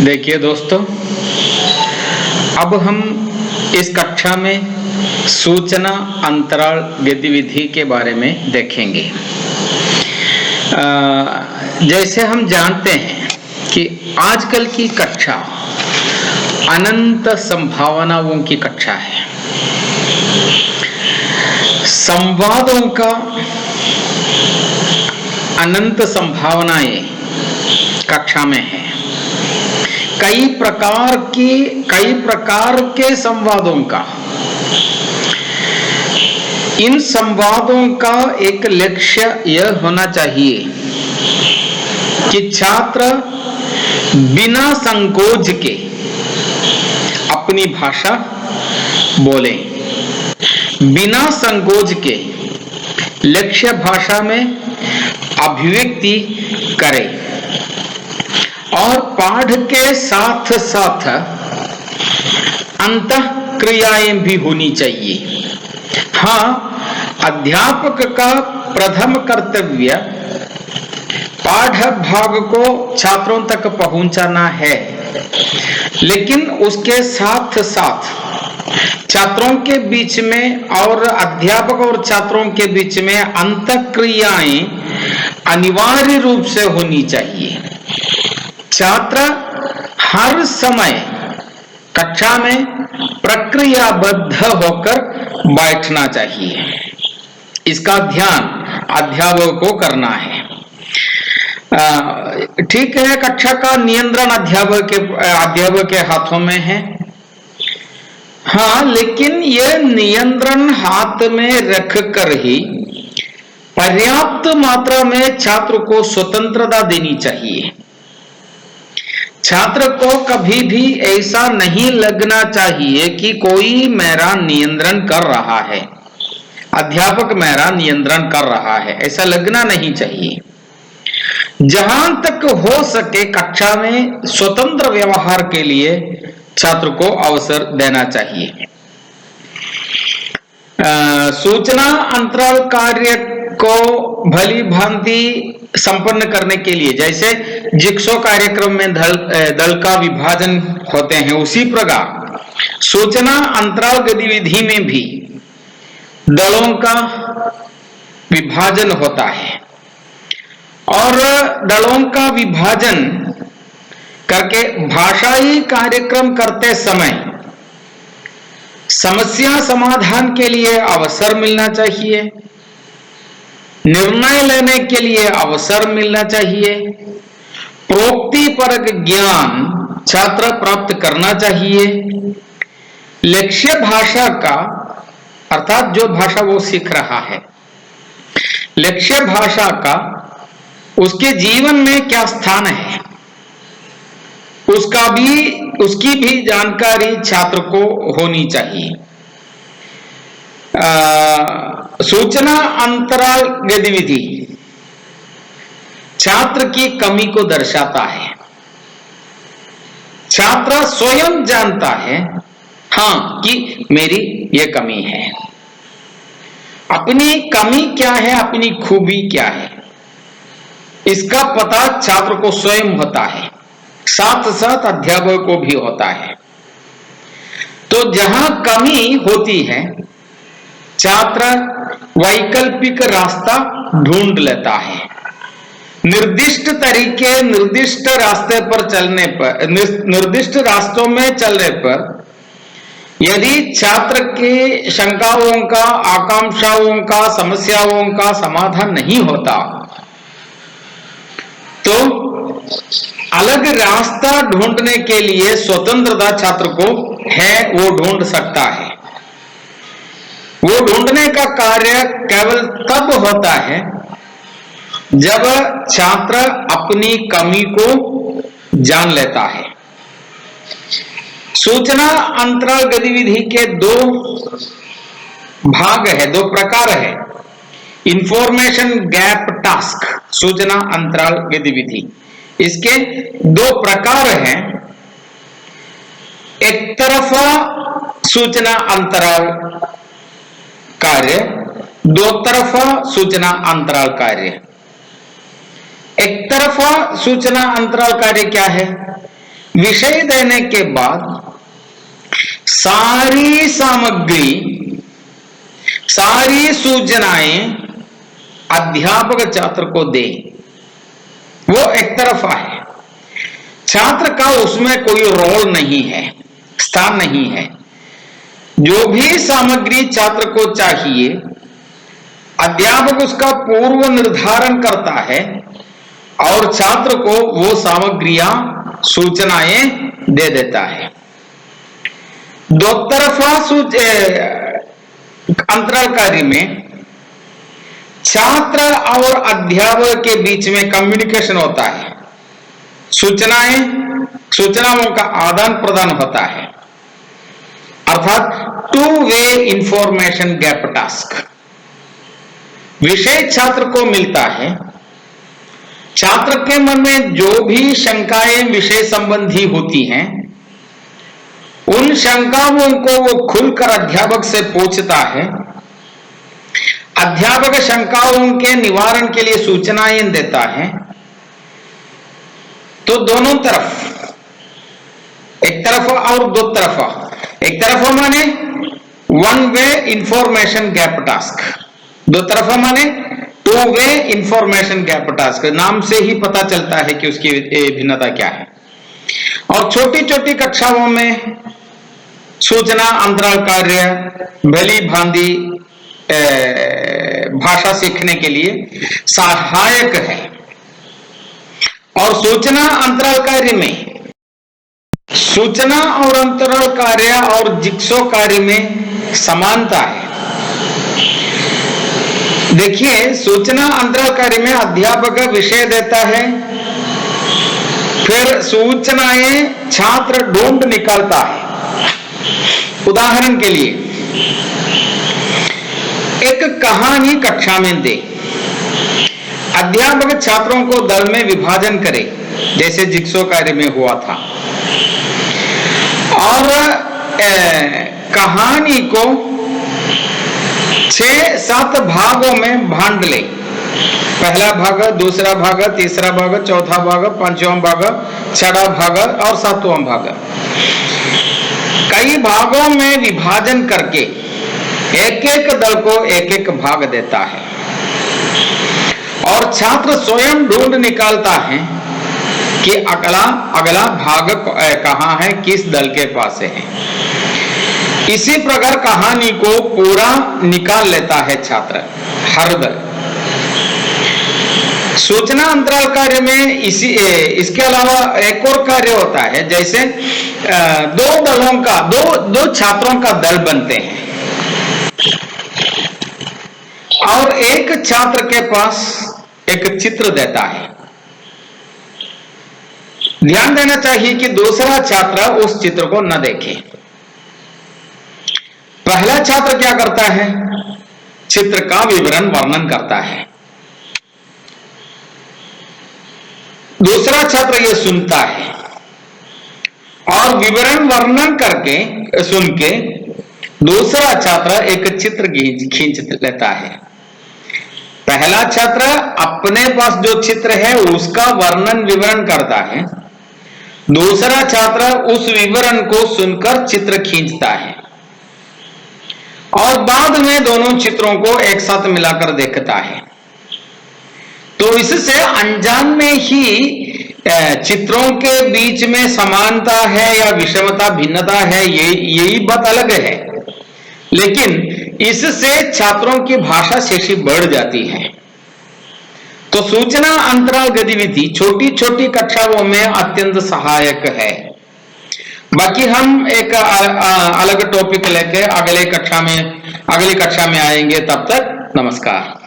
देखिए दोस्तों, अब हम इस कक्षा में सूचना अंतराल गतिविधि के बारे में देखेंगे। जैसे हम जानते हैं कि आजकल की कक्षा अनंत संभावनाओं की कक्षा है। संवादों का अनंत संभावनाएं कक्षा में है। कई प्रकार के संवादों का, इन संवादों का एक लक्ष्य यह होना चाहिए कि छात्र बिना संकोच के अपनी भाषा बोले, बिना संकोच के लक्ष्य भाषा में अभिव्यक्ति करे और पाठ के साथ साथ अंतःक्रियाएं भी होनी चाहिए। हाँ, अध्यापक का प्रथम कर्तव्य पाठ भाग को छात्रों तक पहुंचाना है, लेकिन उसके साथ साथ छात्रों के बीच में और अध्यापक और छात्रों के बीच में अंतःक्रियाएं अनिवार्य रूप से होनी चाहिए। छात्र हर समय कक्षा में प्रक्रियाबद्ध होकर बैठना चाहिए। इसका ध्यान अध्यापक को करना है। ठीक है, कक्षा का नियंत्रण अध्यापक के हाथों में है। हाँ, लेकिन यह नियंत्रण हाथ में रख कर ही पर्याप्त मात्रा में छात्र को स्वतंत्रता देनी चाहिए। छात्र को कभी भी ऐसा नहीं लगना चाहिए कि कोई मेरा नियंत्रण कर रहा है, अध्यापक मेरा नियंत्रण कर रहा है, ऐसा लगना नहीं चाहिए। जहां तक हो सके कक्षा में स्वतंत्र व्यवहार के लिए छात्र को अवसर देना चाहिए। सूचना अंतराल कार्य को भली भांति संपन्न करने के लिए, जैसे जिक्सो कार्यक्रम में दल का विभाजन होते हैं, उसी प्रकार सूचना अंतराल गतिविधि में भी दलों का विभाजन होता है और दलों का विभाजन करके भाषाई कार्यक्रम करते समय समस्या समाधान के लिए अवसर मिलना चाहिए, निर्णय लेने के लिए अवसर मिलना चाहिए, प्रोक्तिपरक ज्ञान छात्र प्राप्त करना चाहिए, लक्ष्य भाषा का अर्थात जो भाषा वो सीख रहा है, लक्ष्य भाषा का उसके जीवन में क्या स्थान है, उसकी भी जानकारी छात्र को होनी चाहिए। सूचना अंतराल गतिविधि छात्र की कमी को दर्शाता है। छात्र स्वयं जानता है हाँ कि मेरी ये कमी है। अपनी कमी क्या है, अपनी खूबी क्या है, इसका पता छात्र को स्वयं होता है, साथ साथ अध्यापक को भी होता है। तो जहां कमी होती है छात्र वैकल्पिक रास्ता ढूंढ लेता है। निर्दिष्ट रास्ते पर चलने पर, निर्दिष्ट रास्तों में चलने पर यदि छात्र के शंकाओं का, आकांक्षाओं का, समस्याओं का समाधान नहीं होता तो अलग रास्ता ढूंढने के लिए स्वतंत्रता छात्र को है, वो ढूंढ सकता है। वो ढूंढने का कार्य केवल तब होता है जब छात्र अपनी कमी को जान लेता है। सूचना अंतराल गतिविधि के दो भाग है, दो प्रकार है। इंफॉर्मेशन गैप टास्क सूचना अंतराल गतिविधि, इसके दो प्रकार हैं। एक तरफा सूचना अंतराल कार्य, दो तरफा सूचना अंतराल कार्य। एक तरफा सूचना अंतराल कार्य क्या है? विषय देने के बाद सारी सामग्री, सारी सूचनाएं अध्यापक छात्र को दे, वो एक तरफा है। छात्र का उसमें कोई रोल नहीं है, स्थान नहीं है। जो भी सामग्री छात्र को चाहिए, अध्यापक उसका पूर्व निर्धारण करता है और छात्र को वो सामग्रियां, सूचनाएं दे देता है। दो तरफा अंतराल कार्य में छात्र और अध्यापक के बीच में कम्युनिकेशन होता है, सूचनाओं का आदान प्रदान होता है, अर्थात two way information gap task. विषय छात्र को मिलता है, छात्र के मन में जो भी शंकाएं विषय संबंधी होती हैं, उन शंकाओं को वो खुलकर अध्यापक से पूछता है। अध्यापक शंकाओं के निवारण के लिए सूचनाएं देता है। तो दोनों तरफ, एक तरफा और दो तरफा। एक तरफा माने one way information gap task, दो तरफा माने two way information gap task. नाम से ही पता चलता है कि उसकी भिन्नता क्या है। और छोटी छोटी कक्षाओं में सूचना अंतराल कार्य भली भांति भाषा सीखने के लिए सहायक है। और सूचना अंतराल कार्य में, सूचना और अंतराल कार्य और जिक्सो कार्य में समानता है। देखिए, सूचना अंतराल कार्य में अध्यापक विषय देता है, फिर सूचनाएं छात्र ढूंढ निकालता है। उदाहरण के लिए, एक कहानी कक्षा में दे, अध्यापक छात्रों को दल में विभाजन करे, जैसे जिक्सो कार्य में हुआ था, और कहानी को 6-7 भागों में बांट ले। पहला भाग, दूसरा भाग, तीसरा भाग, चौथा भाग, पांचवां भाग, छठा भाग और सातवां भाग। कई भागों में विभाजन करके एक एक दल को एक एक भाग देता है और छात्र स्वयं ढूंढ निकालता है कि अगला भाग कहाँ है, किस दल के पास है। इसी प्रकार कहानी को पूरा निकाल लेता है छात्र हर दल। सूचना अंतराल कार्य में इसके अलावा एक और कार्य होता है, जैसे दो दलों का, दो छात्रों का दल बनते हैं और एक छात्र के पास एक चित्र देता है। ध्यान देना चाहिए कि दूसरा छात्र उस चित्र को न देखे। पहला छात्र क्या करता है? चित्र का विवरण वर्णन करता है। दूसरा छात्र यह सुनता है और विवरण वर्णन करके सुन के दूसरा छात्र एक चित्र खींच लेता है। पहला छात्र अपने पास जो चित्र है उसका वर्णन विवरण करता है, दूसरा छात्र उस विवरण को सुनकर चित्र खींचता है और बाद में दोनों चित्रों को एक साथ मिलाकर देखता है। तो इससे अनजान में ही चित्रों के बीच में समानता है या विषमता, भिन्नता है, यही बात अलग है, लेकिन इससे छात्रों की भाषा शेषी बढ़ जाती है। तो सूचना अंतराल गतिविधि छोटी छोटी कक्षाओं में अत्यंत सहायक है। बाकी हम एक अलग टॉपिक लेके अगली कक्षा में आएंगे। तब तक नमस्कार।